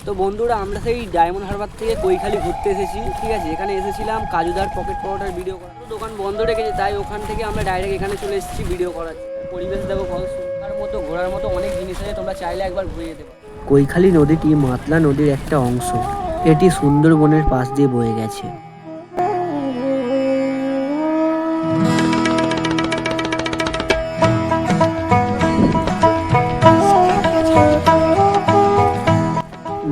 তো বন্ধুরা আমরা সেই ডায়মন্ড হারবার থেকে কৈখালি ঘুরতে এসেছি, ঠিক আছে। এখানে এসেছিলাম কাজুদার পকেট পরোটার ভিডিও করার, দোকান বন্ধ রেখেছে, তাই ওখান থেকে আমরা ডাইরেক্ট এখানে চলে এসেছি ভিডিও করার। পরিবেশ দেখো কত সুন্দর, মতো ঘোরার মতো অনেক জিনিস আছে, তোমরা চাইলে একবার ঘুরে যেতে পারো। কৈখালি নদীটি মাতলা নদীর একটা অংশ, এটি সুন্দরবনের পাশ দিয়ে বয়ে গেছে।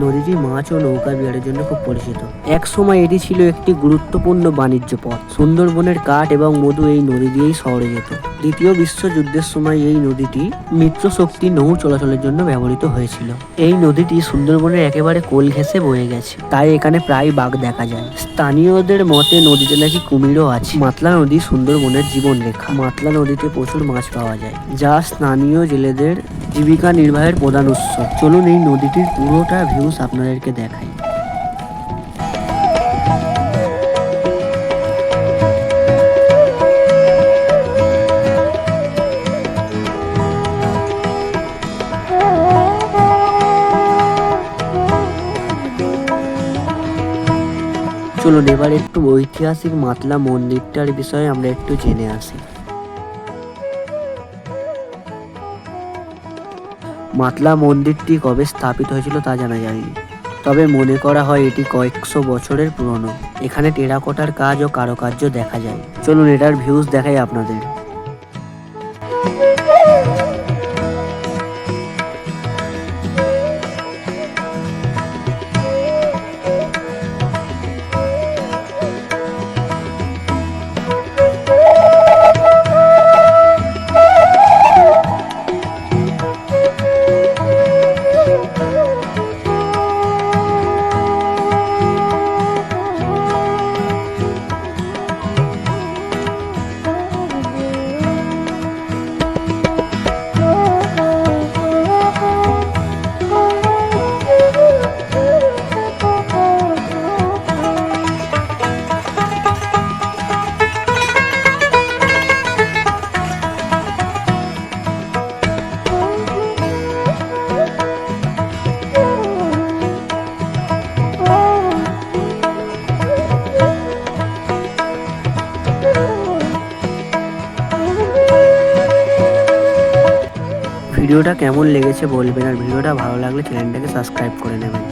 নদীটি মাছ ও নৌকা বিহারের জন্য খুব পরিচিত। এক সময় এটি ছিল একটি গুরুত্বপূর্ণ বাণিজ্য পথ। সুন্দরবনের কাঠ এবং মধু এই নদী দিয়েই শহরে যেত। দ্বিতীয় বিশ্বযুদ্ধের সময় এই নদীটি মিত্র শক্তি নৌ চলাচলের জন্য ব্যবহৃত হয়েছিল। এই নদীটি সুন্দরবনের একেবারে কোল ঘেঁষে বয়ে গেছে, তাই এখানে প্রায় বাঘ দেখা যায়। স্থানীয়দের মতে নদীতে নাকি কুমিরও আছে। মাতলা নদী সুন্দরবনের জীবনরেখা। মাতলা নদীতে প্রচুর মাছ পাওয়া যায়, যা স্থানীয় জেলেদের জীবিকা নির্বাহের প্রধান উৎস। চলুন এই নদীটির পুরোটা ভিউস আপনাদেরকে দেখাই। চলুন এবার একটু ঐতিহাসিক মাতলা মন্দিরটার বিষয়ে আমরা একটু জেনে আসি। মাতলা মন্দিরটি কবে স্থাপিত হয়েছিল তা জানা যায়নি, তবে মনে করা হয় এটি কয়েকশো বছরের পুরনো। এখানে টেরাকোটার কাজ ও কারুকার্য দেখা যায়। চলুন এটার ভিউজ দেখাই আপনাদের। ভিডিওটা কেমন লেগেছে বলবেন, আর ভিডিওটা ভালো লাগলে চ্যানেলটাকে সাবস্ক্রাইব করে নেবেন।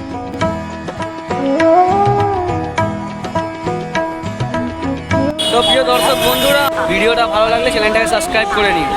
তো প্রিয় দর্শক বন্ধুরা, ভিডিওটা ভালো লাগলে চ্যানেলটাকে সাবস্ক্রাইব করে নিন।